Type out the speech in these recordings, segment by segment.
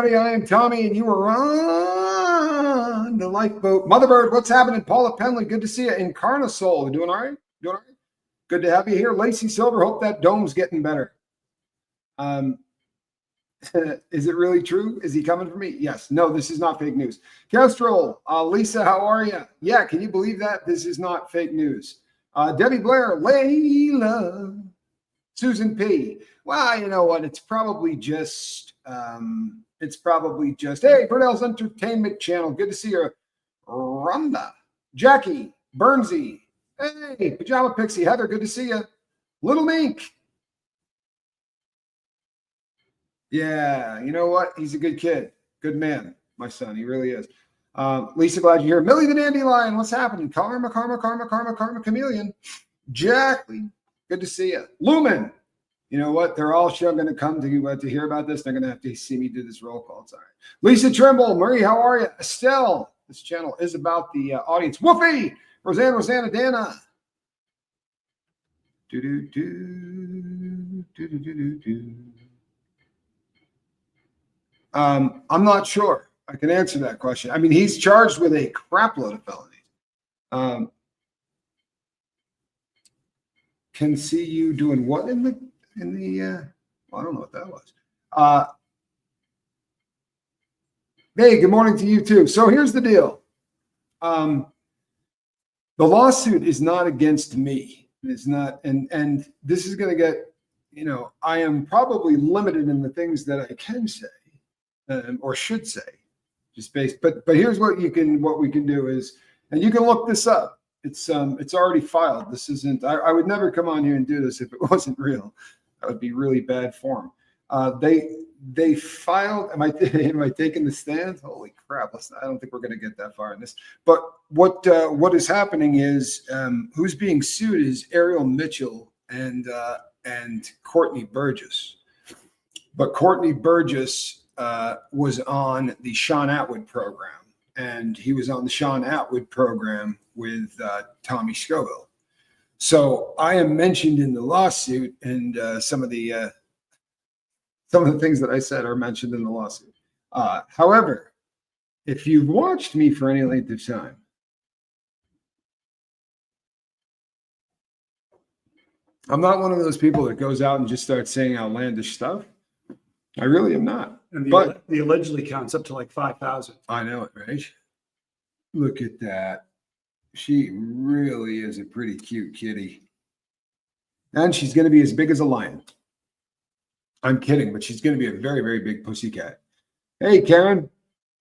everybody. I am Tommy, and you are on the lifeboat. Motherbird, what's happening? Paula Penley, good to see you. Incarnasol, you doing all right? Doing all right? Good to have you here. Lacey Silver, hope that dome's getting better. Is it really true? Is he coming for me? Yes. No, this is not fake news. Kestrel, Lisa, how are you? Yeah, can you believe that? This is not fake news. Debbie Blair, Layla, Susan P. Well, you know what? It's probably just, hey, Burnell's Entertainment Channel. Good to see you. Rhonda, Jackie, Bernsey. Hey, Pajama Pixie, Heather, good to see you. Little Mink. Yeah, you know what? He's a good kid. Good man, my son. He really is. Lisa, glad you're here. Millie the Dandelion, what's happening? Karma, Chameleon. Jackie, good to see you. Lumen. You know what? They're all going to come to hear about this. They're going to have to see me do this roll call. It's all right. Lisa Trimble, Marie, how are you? Estelle, this channel is about the audience. Woofy, Rosanna, Dana. I'm not sure I can answer that question. I mean, he's charged with a crap load of felonies. Can see you doing what in the well, I don't know what that was. Hey, good morning to you too. So here's the deal. The lawsuit is not against me. It's not, and this is going to get, I am probably limited in the things that I can say or should say, just based. But here's what we can do is, and you can look this up. It's already filed. This isn't. I would never come on here and do this if it wasn't real. That would be really bad form. They filed. Am I taking the stand? Holy crap! I don't think we're going to get that far in this. But what is happening is who's being sued is Ariel Mitchell and Courtney Burgess. But Courtney Burgess was on the Sean Atwood program, and he was on the Sean Atwood program with Tommy Scoville. So I am mentioned in the lawsuit, and some of the things that I said are mentioned in the lawsuit. However, if you've watched me for any length of time, I'm not one of those people that goes out and just starts saying outlandish stuff. I really am not. And the allegedly counts up to like 5,000. I know it, right? Look at that. She really is a pretty cute kitty. And she's going to be as big as a lion. I'm kidding, but she's going to be a very, very big pussycat. Hey, Karen.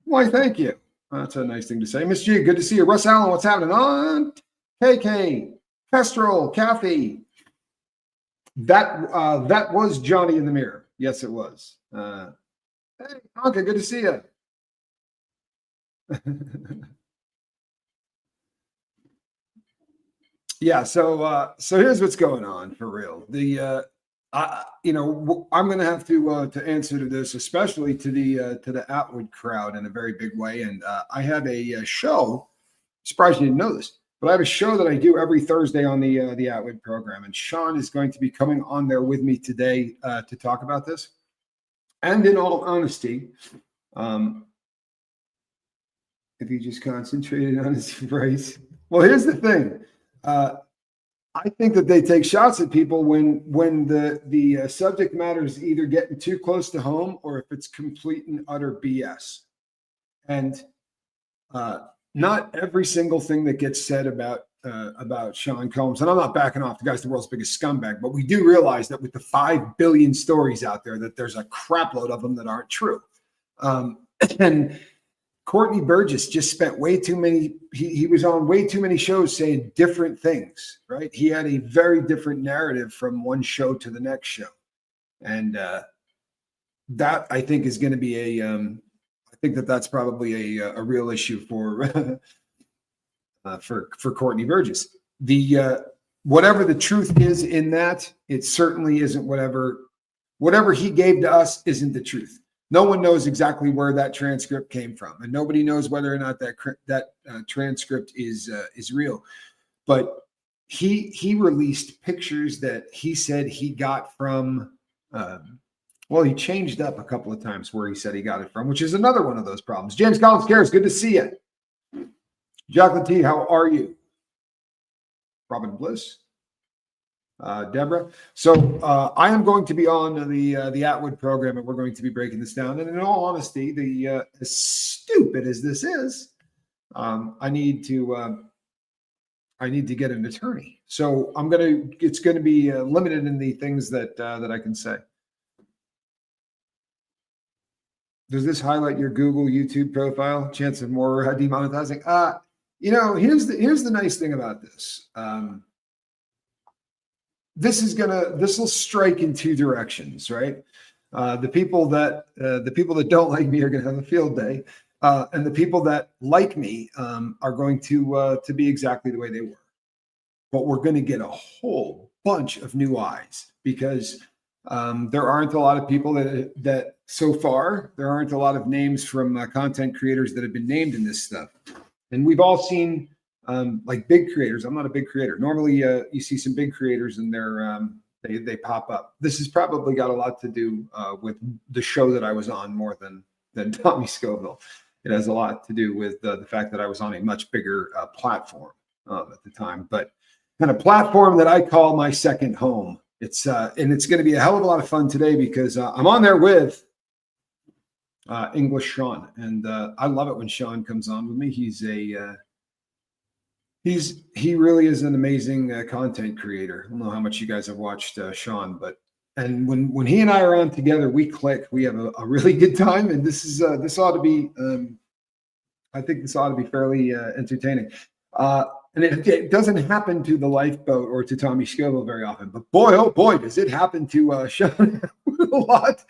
Why, thank you. That's a nice thing to say. Miss G, good to see you. Russ Allen, what's happening? On KK, Kestrel, Kathy. That was Johnny in the Mirror. Yes, it was. Hey, Anka, good to see you. Yeah, so here's what's going on for real. I'm going to have to answer to this, especially to the Atwood crowd in a very big way. And I have a show. Surprised you didn't know this, but I have a show that I do every Thursday on the Atwood program, and Sean is going to be coming on there with me today to talk about this. And in all honesty, if he just concentrated on his phrase, well, here's the thing. I think that they take shots at people when the subject matter is either getting too close to home or if it's complete and utter BS. And not every single thing that gets said about Sean Combs, and I'm not backing off, the guy's the world's biggest scumbag, but we do realize that with the 5 billion stories out there, that there's a crap load of them that aren't true. And Courtney Burgess just spent way too many, he was on way too many shows saying different things, right? He had a very different narrative from one show to the next show. And that I think is going to be I think that's probably a real issue for Courtney Burgess. Whatever the truth is in that, it certainly isn't whatever he gave to us isn't the truth. No one knows exactly where that transcript came from, and nobody knows whether or not that transcript is real. But he released pictures that he said he got from Well, he changed up a couple of times where he said he got it from, which is another one of those problems. James Collins Cares, good to see you. Jacqueline T, how are you? Robin Bliss. Deborah. So I am going to be on the Atwood program, and we're going to be breaking this down. And in all honesty, as stupid as this is, I need to get an attorney. So it's going to be limited in the things that I can say. Does this highlight your Google, YouTube profile? Chance of more demonetizing? Here's the nice thing about this. This will strike in two directions, right? The people that don't like me are going to have a field day, and the people that like me are going to be exactly the way they were. But we're going to get a whole bunch of new eyes because there aren't a lot of people that so far, there aren't a lot of names from content creators that have been named in this stuff. And we've all seen like big creators. I'm not a big creator. Normally you see some big creators and they pop up. This has probably got a lot to do with the show that I was on more than Tommy Scoville. It has a lot to do with the fact that I was on a much bigger platform at the time, but kind of platform that I call my second home. It's going to be a hell of a lot of fun today because I'm on there with English Sean, and I love it when Sean comes on with me. He really is an amazing content creator. I don't know how much you guys have watched Sean, and when he and I are on together, we click. We have a really good time, and this ought to be. I think this ought to be fairly entertaining. And it doesn't happen to the Lifeboat or to Tommy Scoville very often, but boy, oh boy, does it happen to Sean a lot.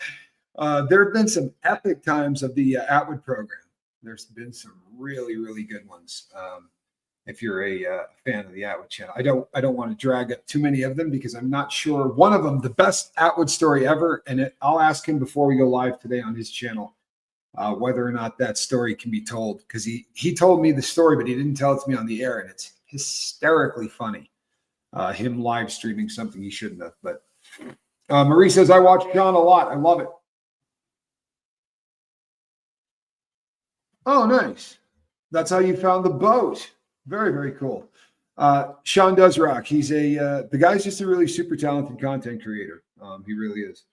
There have been some epic times of the Atwood program. There's been some really, really good ones. If you're a fan of the Atwood channel, I don't want to drag up too many of them because I'm not sure. One of them, the best Atwood story ever, and I'll ask him before we go live today on his channel whether or not that story can be told, because he told me the story, but he didn't tell it to me on the air, and it's hysterically funny. Him live streaming something he shouldn't have. But Marie says, I watch Sean a lot. I love it. Oh, nice. That's how you found the boat. Very, very cool. Sean does rock. He's the guy's just a really super talented content creator. He really is.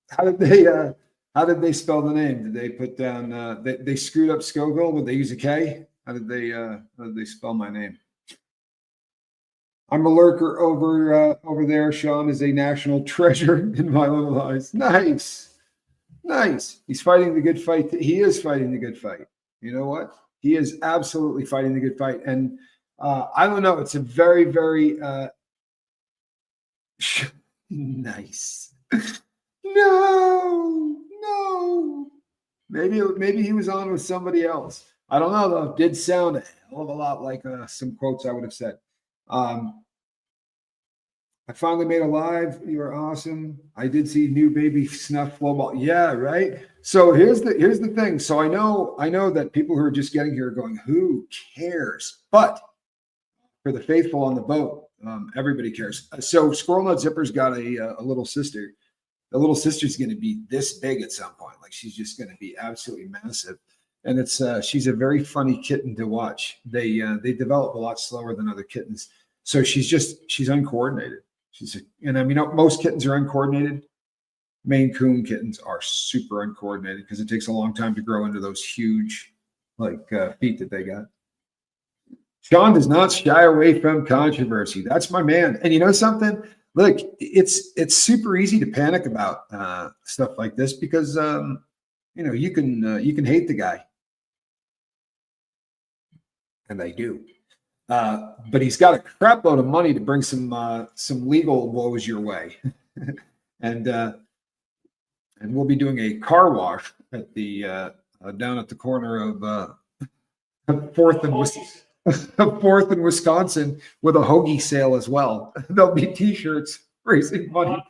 How did they spell the name? Did they put down they screwed up Scoville? Would they use a K? How did they spell my name? I'm a lurker over there. Sean is a national treasure in my little eyes. Nice. He's fighting the good fight. He is fighting the good fight. You know what? He is absolutely fighting the good fight. And I don't know. It's a very, very nice. No. Maybe he was on with somebody else. I don't know though. It did sound a hell of a lot like some quotes I would have said. I finally made a live. You are awesome. I did see new baby snuff flow ball. Yeah, right. So here's the thing. So I know that people who are just getting here are going, who cares? But for the faithful on the boat, everybody cares. So Squirrel Nut Zipper's got a little sister. The little sister's going to be this big at some point. Like she's just going to be absolutely massive. And she's a very funny kitten to watch. They develop a lot slower than other kittens. So she's uncoordinated. Most kittens are uncoordinated. Maine Coon kittens are super uncoordinated because it takes a long time to grow into those huge feet that they got. Sean does not shy away from controversy. That's my man. And you know something? Look, it's super easy to panic about stuff like this because you can hate the guy, and they do. But he's got a crap load of money to bring some legal woes your way, and we'll be doing a car wash at the down at the corner of Fourth and Wisconsin with a hoagie sale as well. There'll be T-shirts raising money,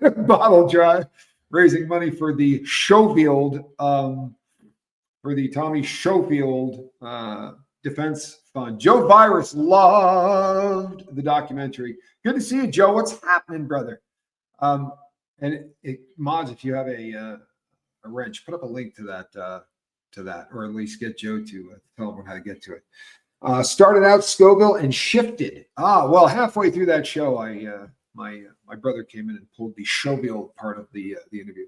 bottle dry, raising money for the Schofield, for the Tommy Schofield Defense fun. Joe Virus loved the documentary. Good to see you, Joe. What's happening, brother? And mods, if you have a wrench, put up a link to that, or at least get Joe to tell everyone how to get to it. Started out Scoville and shifted. Well, halfway through that show, my brother came in and pulled the Scoville part of the interview.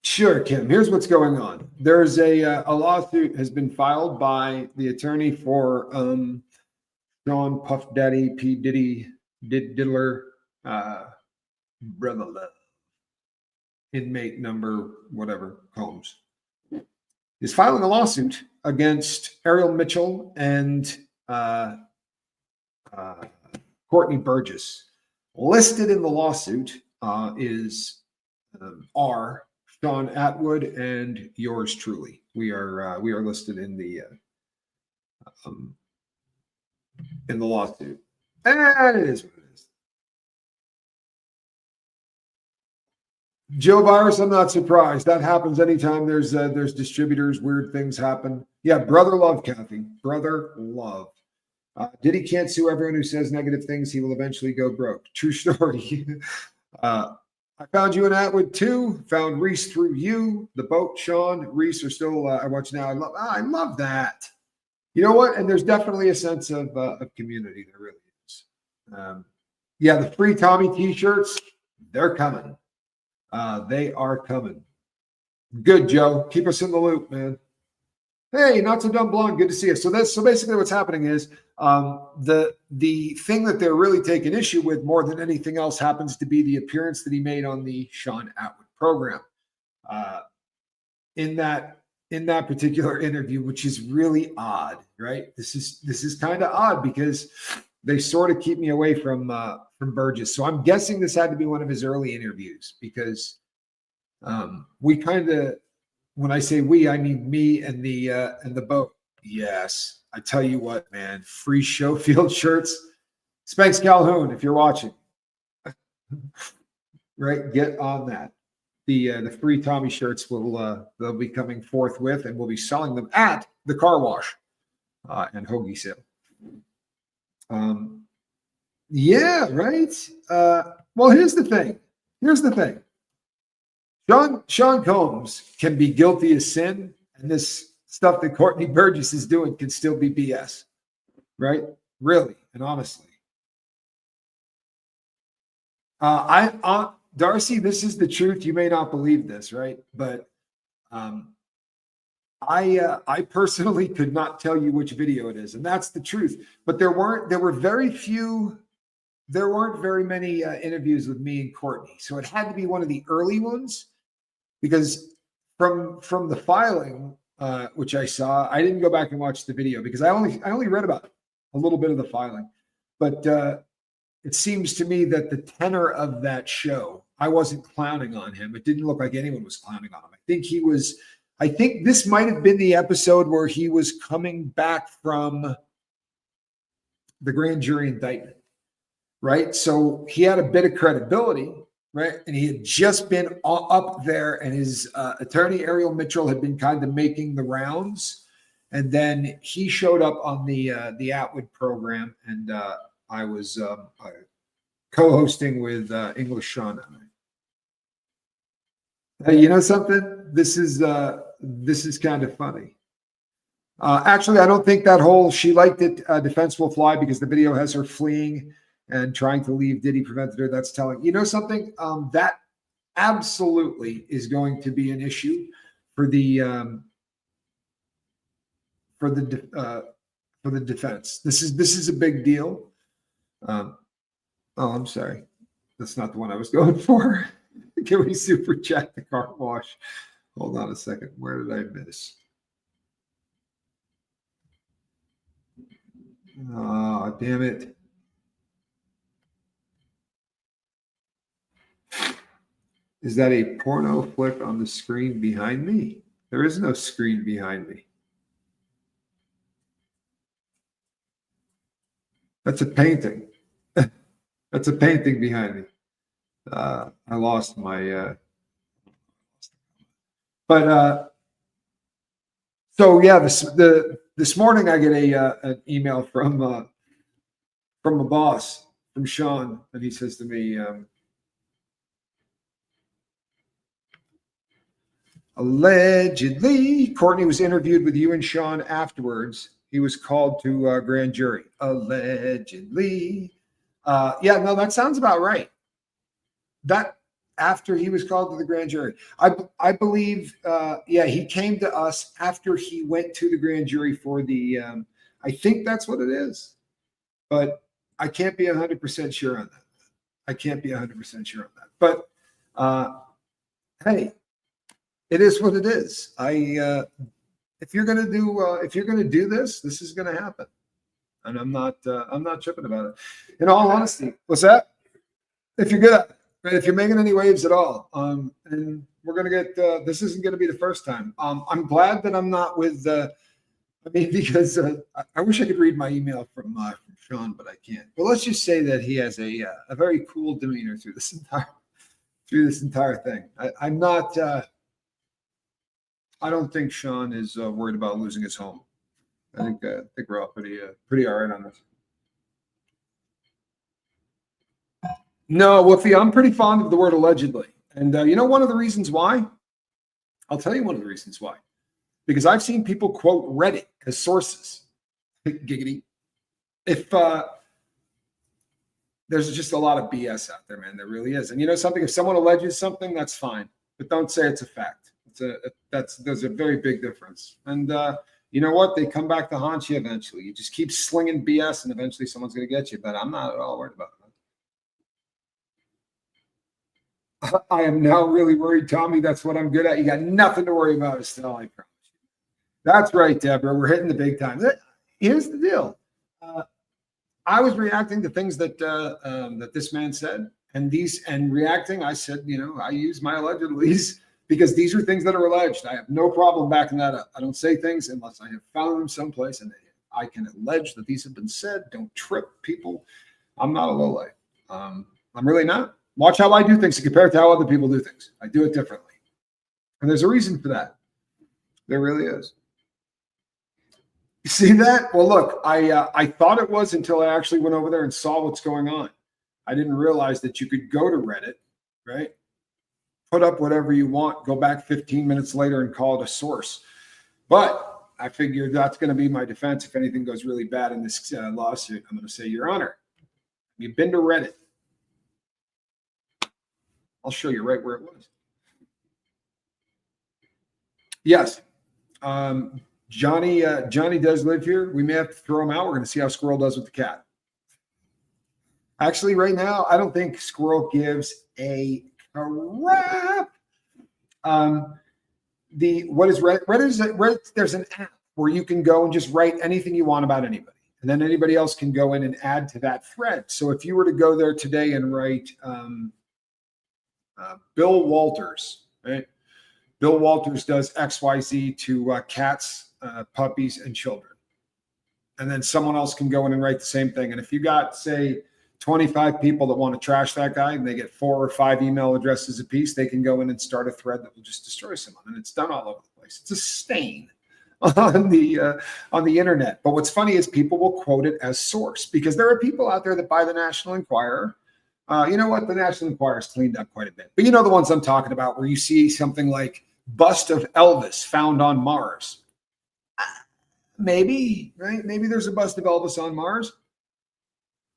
Sure, Kim. Here's what's going on. There's a lawsuit has been filed by the attorney for Sean Puff Daddy P Diddy Diddler Brother Love, inmate number whatever Combs, is filing a lawsuit against Ariel Mitchell and Courtney Burgess. Listed in the lawsuit is R. Sean Atwood and yours truly. We are listed in the lawsuit, and it is what it is. Joe Virus, I'm not surprised. That happens anytime there's distributors. Weird things happen. Yeah, brother love, Kathy. Brother love. Diddy can't sue everyone who says negative things. He will eventually go broke. True story. I found you in Atwood too. Found Reese through you. The boat, Sean, Reese are still. I watch now. I love that. You know what? And there's definitely a sense of community. There really is. Yeah, the free Tommy T-shirts. They're coming. They are coming. Good, Joe. Keep us in the loop, man. Hey, not so dumb blonde. Good to see you. So basically what's happening is the thing that they're really taking issue with more than anything else happens to be the appearance that he made on the Sean Atwood program. In that particular interview, which is really odd, right? This is kind of odd because they sort of keep me away from Burgess. So I'm guessing this had to be one of his early interviews because we kind of, when I say we, I mean me and the boat. Yes, I tell you what, man, free Schofield shirts. Spanx Calhoun, if you're watching, right, get on that. The free Tommy shirts they'll be coming forthwith, and we'll be selling them at the car wash and hoagie sale. Yeah, right. Well, here's the thing. Sean Combs can be guilty of sin, and this stuff that Courtney Burgess is doing can still be BS, right? Really and honestly. Darcy, this is the truth. You may not believe this, right? But I personally could not tell you which video it is, and that's the truth. But there weren't very many interviews with me and Courtney, so it had to be one of the early ones. Because from the filing, which I saw, I didn't go back and watch the video because I only read about a little bit of the filing, but it seems to me that the tenor of that show, I wasn't clowning on him. It didn't look like anyone was clowning on him. I think this might have been the episode where he was coming back from the grand jury indictment, right? So he had a bit of credibility. Right. And he had just been up there, and his attorney, Ariel Mitchell, had been kind of making the rounds. And then he showed up on the Atwood program, and I was co-hosting with English Sean. Hey, you know something? This is kind of funny. Actually, I don't think that whole "she liked it" defense will fly because the video has her fleeing and trying to leave. Diddy prevented her. That's telling. You know something? That absolutely is going to be an issue for the defense. This is a big deal. Oh, I'm sorry. That's not the one I was going for. Can we super chat the car wash? Hold on a second. Where did I miss? Oh, damn it. Is that a porno flick on the screen behind me? There is no screen behind me. That's a painting. That's a painting behind me. I lost my. But So yeah, this morning I get an email from a boss, from Sean, and he says to me, allegedly, Courtney was interviewed with you and Sean afterwards. He was called to a grand jury. Allegedly. Yeah, no, that sounds about right. That after he was called to the grand jury. I believe, yeah, he came to us after he went to the grand jury for the, I think that's what it is, but I can't be 100% sure on that. I can't be 100% sure on that. But hey, it is what it is. If you're gonna do this, this is gonna happen, and I'm not tripping about it. In all honesty, what's that? If you're good at it, right? If you're making any waves at all, and we're gonna get this isn't gonna be the first time. I'm glad that I'm not with. I mean, because I wish I could read my email from Sean, but I can't. But let's just say that he has a very cool demeanor through this entire thing. I'm not. I don't think Sean is worried about losing his home. I think we're all pretty all right on this. No, Woofy, I'm pretty fond of the word allegedly, and you know one of the reasons why. I'll tell you one of the reasons why. Because I've seen people quote Reddit as sources. Giggity. If there's just a lot of BS out there, man, there really is. And you know something? If someone alleges something, that's fine, but don't say it's a fact. There's a very big difference. And you know what? They come back to haunt you eventually. You just keep slinging BS, and eventually someone's going to get you. But I'm not at all worried about it. I am now really worried, Tommy. That's what I'm good at. You got nothing to worry about, Estelle. I promise. That's right, Deborah. We're hitting the big time. Here's the deal. I was reacting to things that that this man said, and reacting. I said, you know, I use my allegedlys because these are things that are alleged. I have no problem backing that up. I don't say things unless I have found them someplace, and I can allege that these have been said. Don't trip people. I'm not a lowlife. I'm really not. Watch how I do things compared to how other people do things. I do it differently, and there's a reason for that. There really is. You see that? Well, look, I thought it was until I actually went over there and saw what's going on. I didn't realize that you could go to Reddit, right? Put up whatever you want, go back 15 minutes later and call it a source. But I figured that's going to be my defense. If anything goes really bad in this lawsuit, I'm going to say, Your Honor, you've been to Reddit. I'll show you right where it was. Yes. Johnny does live here. We may have to throw him out. We're going to see how Squirrel does with the cat. Actually, right now, I don't think Squirrel gives a crap. What is Reddit? There's an app where you can go and just write anything you want about anybody, and then anybody else can go in and add to that thread. So if you were to go there today and write Bill Walters, right? Bill Walters does XYZ to cats, puppies, and children. And then someone else can go in and write the same thing. And if you got, say, 25 people that want to trash that guy and they get 4 or 5 email addresses apiece, they can go in and start a thread that will just destroy someone. And it's done all over the place. It's a stain on the internet. But what's funny is people will quote it as source because there are people out there that buy the National Enquirer. You know what? The National Enquirer's cleaned up quite a bit. But you know the ones I'm talking about where you see something like bust of Elvis found on Mars. Maybe, right? Maybe there's a bust of Elvis on Mars.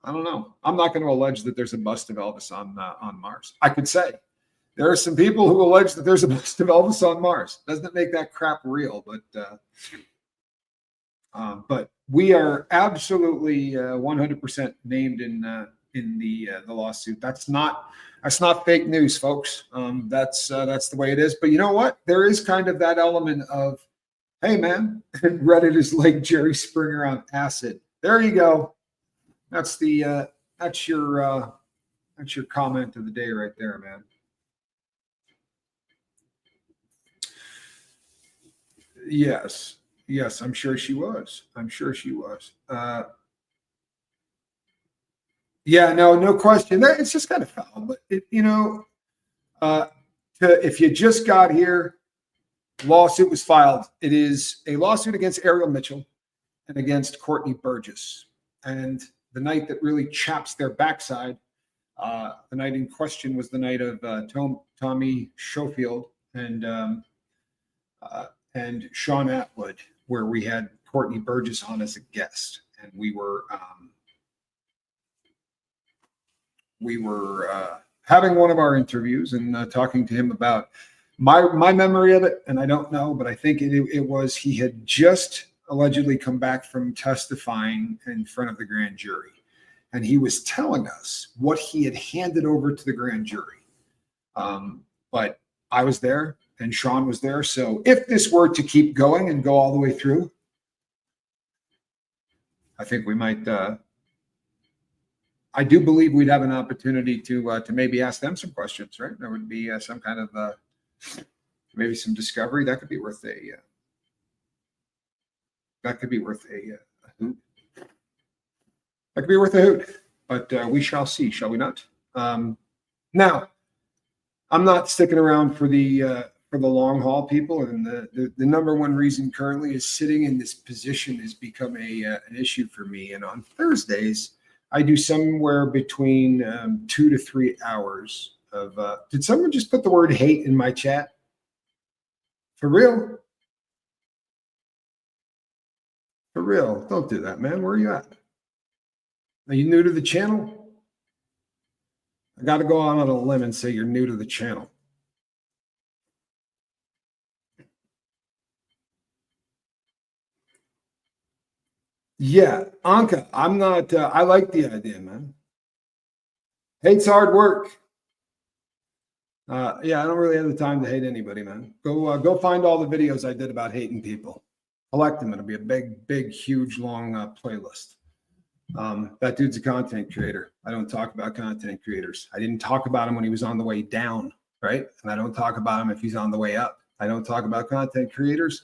I don't know. I'm not going to allege that there's a bust of Elvis on Mars. I could say there are some people who allege that there's a bust of Elvis on Mars. Doesn't make that crap real, but we are absolutely 100% named in the lawsuit. That's not fake news, folks. That's the way it is. But you know what? There is kind of that element of, hey man, Reddit is like Jerry Springer on acid. There you go. That's your comment of the day right there, man. Yes, I'm sure she was. Yeah, no question. It's just kind of foul, but if you just got here, lawsuit was filed. It is a lawsuit against Ariel Mitchell and against Courtney Burgess. And the night that really chaps their backside, the night in question was the night of Tommy Schofield and Sean Atwood, where we had Courtney Burgess on as a guest, and we were having one of our interviews and talking to him about my memory of it. And I don't know, but I think it was he had just allegedly come back from testifying in front of the grand jury, and he was telling us what he had handed over to the grand jury. But I was there and Sean was there. So if this were to keep going and go all the way through, I think we might, I do believe we'd have an opportunity to maybe ask them some questions, right? There would be some kind of, maybe some discovery that could be worth a hoot. That could be worth a hoot, but we shall see, shall we not? Now, I'm not sticking around for the long haul, people, and the number one reason currently is sitting in this position has become an issue for me. And on Thursdays, I do somewhere between 2 to 3 hours of. Did someone just put the word hate in my chat? For real? For real? Don't do that, man. Where are you at? Are you new to the channel? I got to go on a limb and say you're new to the channel. Yeah, Anka, I'm not, I like the idea, man. Hate's hard work. Yeah, I don't really have the time to hate anybody, man. Go find all the videos I did about hating people. Collect them. It'll be a big, huge, long playlist. That dude's a content creator. I don't talk about content creators. I didn't talk about him when he was on the way down, right? And I don't talk about him if he's on the way up. I don't talk about content creators.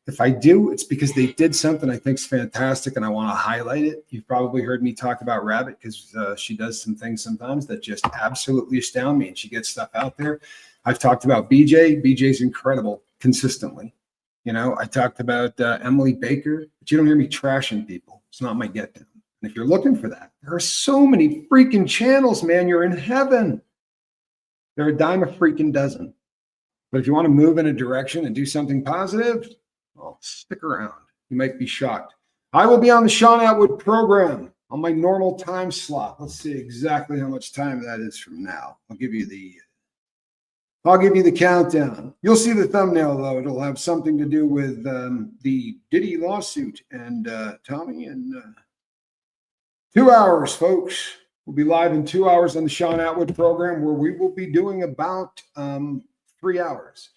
If I do, it's because they did something I think is fantastic and I want to highlight it. You've probably heard me talk about Rabbit because she does some things sometimes that just absolutely astound me and she gets stuff out there. I've talked about BJ. BJ's incredible consistently. You know, I talked about Emily Baker, but you don't hear me trashing people. It's not my get down. And if you're looking for that, there are so many freaking channels, man. You're in heaven. They're a dime a freaking dozen. But if you want to move in a direction and do something positive, well, stick around. You might be shocked. I will be on the Sean Atwood program on my normal time slot. Let's see exactly how much time that is from now. I'll give you the countdown. You'll see the thumbnail, though. It'll have something to do with the Diddy lawsuit and Tommy. And 2 hours, folks. We'll be live in 2 hours on the Sean Atwood program where we will be doing about 3 hours.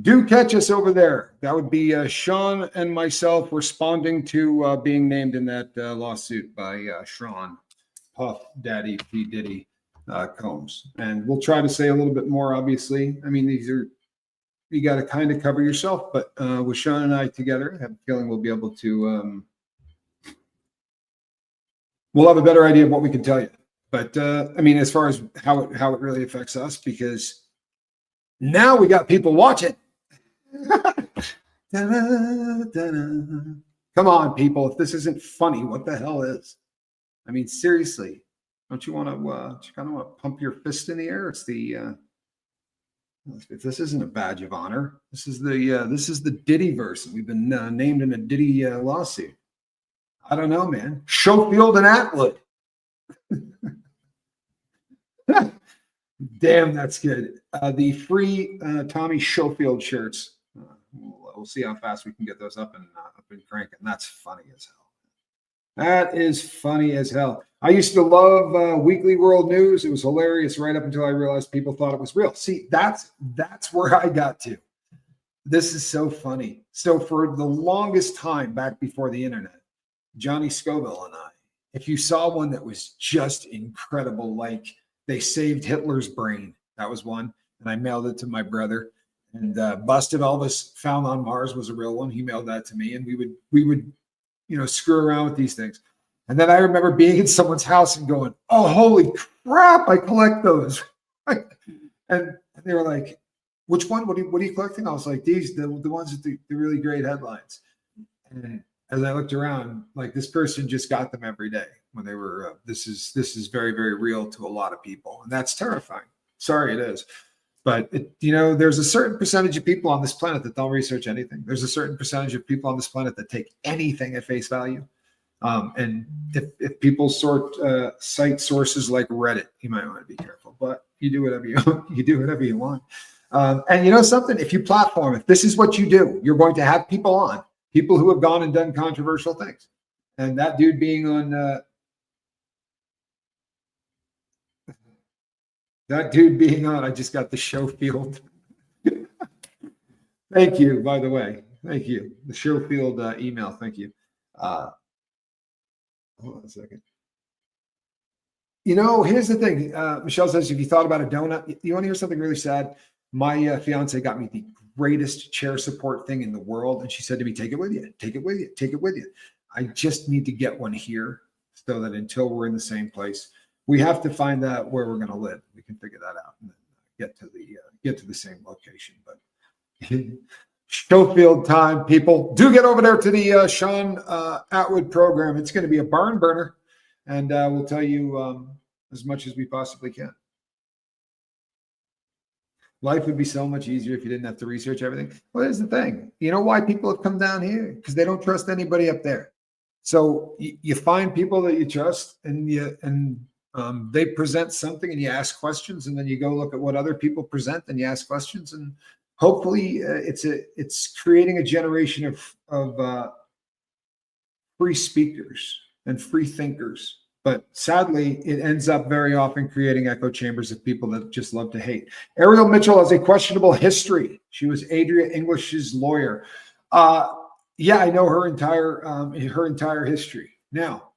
Do catch us over there. That would be Sean and myself responding to being named in that lawsuit by Sean, Puff, Daddy, P. Diddy, Combs. And we'll try to say a little bit more, obviously. I mean, you got to kind of cover yourself, but with Sean and I together, I have a feeling we'll be able to, we'll have a better idea of what we can tell you. But I mean, as far as how it really affects us, because now we got people watching. Come on, people. If this isn't funny, what the hell is? I mean, seriously, don't you want to kind of want to pump your fist in the air? It's the if this isn't a badge of honor, this is the Diddy verse. We've been named in a Diddy lawsuit. I don't know, man. Schofield and Atwood. Damn, that's good. The free Tommy Schofield shirts. We'll see how fast we can get those up and cranking. That's funny as hell. That is funny as hell. I used to love Weekly World News. It was hilarious right up until I realized people thought it was real. See, that's where I got to. This is so funny. So for the longest time back before the internet, Johnny Scoville and I, if you saw one that was just incredible, like they saved Hitler's brain, that was one, and I mailed it to my brother. And Busted Elvis Found on Mars was a real one. He mailed that to me, and we would, screw around with these things. And then I remember being in someone's house and going, "Oh, holy crap! I collect those." And they were like, which one? What are you collecting? I was like, these, the ones with the really great headlines. And as I looked around, like this person just got them every day when they were, this is very, very real to a lot of people. And that's terrifying. Sorry, it is. But, there's a certain percentage of people on this planet that don't research anything. There's a certain percentage of people on this planet that take anything at face value. And if people cite sources like Reddit, you might want to be careful, but you do whatever you want. And something, if you platform, if this is what you do, you're going to have people on, people who have gone and done controversial things. And that dude being on, I just got the Schofield. Thank you, by the way. Thank you. The Schofield email. Thank you. Hold on a second. Here's the thing. Michelle says, if you thought about a donut, you want to hear something really sad? My fiance got me the greatest chair support thing in the world. And she said to me, take it with you, take it with you, take it with you. I just need to get one here so that until we're in the same place, we have to find out where we're going to live. We can figure that out and then get to the same location. But Schofield time, people. Do get over there to the Sean Atwood program. It's going to be a barn burner, and we'll tell you as much as we possibly can. Life would be so much easier if you didn't have to research everything. Well, here's the thing. You know why people have come down here? Because they don't trust anybody up there. So you find people that you trust, and they present something, and you ask questions, and then you go look at what other people present, and you ask questions, and hopefully it's creating a generation of free speakers and free thinkers. But sadly, it ends up very often creating echo chambers of people that just love to hate. Ariel Mitchell has a questionable history. She was Adria English's lawyer. Yeah, I know her entire history. Now,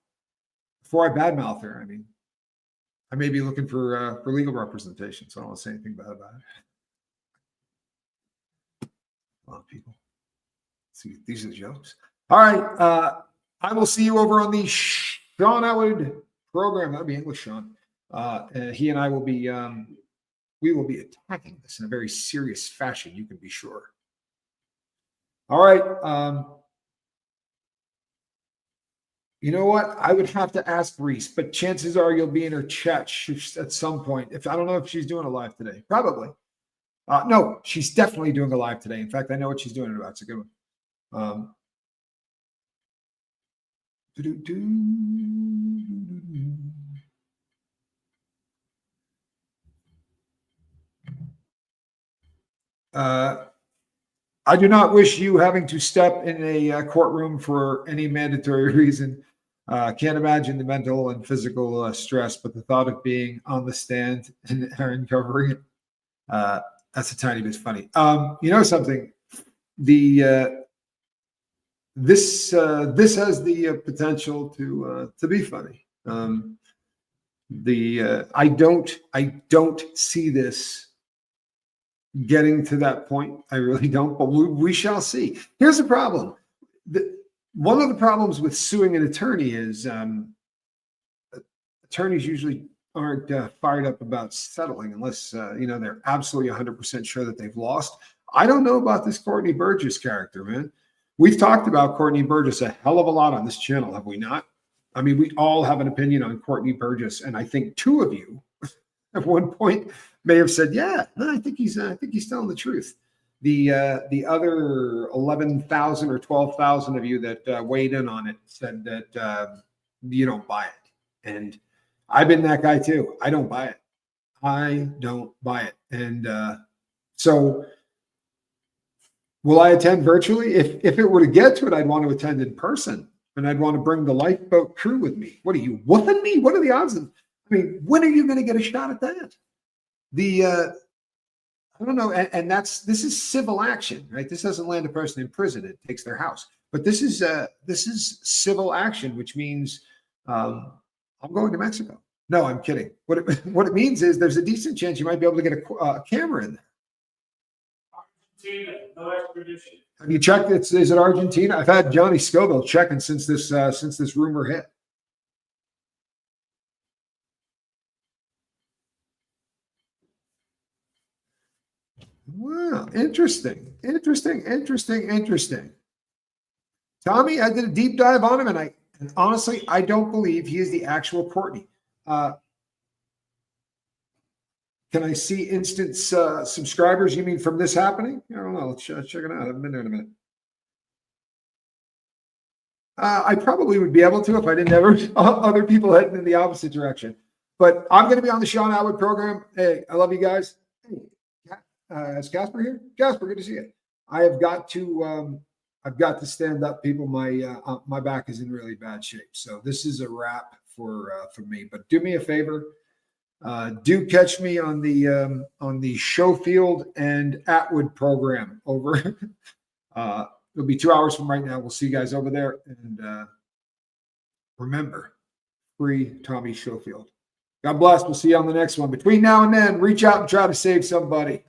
before I badmouth her, I mean, I may be looking for legal representation, so I don't want to say anything bad about it. A lot of people. See, these are the jokes. All right, I will see you over on the Sean Atwood program. That'll be English, Sean. And he and I will be we will be attacking this in a very serious fashion. You can be sure. All right. You know what? I would have to ask Reese, but chances are you'll be in her chat at some point. I don't know if she's doing a live today. Probably. No, she's definitely doing a live today. In fact, I know what she's doing it about. It's a good one. I do not wish you having to step in a courtroom for any mandatory reason. Can't imagine the mental and physical stress, but the thought of being on the stand and covering it, that's a tiny bit funny. You know something? This has the potential to be funny. I don't see this getting to that point. I really don't, but we shall see. Here's the problem. One of the problems with suing an attorney is attorneys usually aren't fired up about settling unless they're absolutely 100% sure that they've lost. I don't know about this Courtney Burgess character, man. We've talked about Courtney Burgess a hell of a lot on this channel, have we not? I mean, we all have an opinion on Courtney Burgess, and I think two of you at one point may have said, "Yeah, no, I think he's telling the truth." The other 11,000 or 12,000 of you that weighed in on it said that you don't buy it, and I've been that guy too. I don't buy it. I don't buy it, and so. Will I attend virtually? If it were to get to it, I'd want to attend in person, and I'd want to bring the lifeboat crew with me. What are you whooping me? What are the odds? When are you going to get a shot at that? I don't know. And this is civil action, right? This doesn't land a person in prison. It takes their house. But this is civil action, which means I'm going to Mexico. No, I'm kidding. What it means is there's a decent chance you might be able to get a camera in there. Argentina, no extradition. Have you checked? Is it Argentina? I've had Johnny Scoville checking since this rumor hit. Wow, interesting. Tommy, I did a deep dive on him, and honestly, I don't believe he is the actual Courtney. Can I see instant subscribers? You mean from this happening? I don't know. Let's check it out. I haven't been there in a minute. I probably would be able to if I didn't have other people heading in the opposite direction. But I'm going to be on the Sean Atwood program. Hey, I love you guys. Hey, is Casper here? Casper, good to see you. I've got to stand up, people. My back is in really bad shape, so this is a wrap for me. But do me a favor. Do catch me on the Schofield and Atwood program over. It'll be 2 hours from right now. We'll see you guys over there. And remember, free Tommy Schofield. God bless. We'll see you on the next one. Between now and then, reach out and try to save somebody.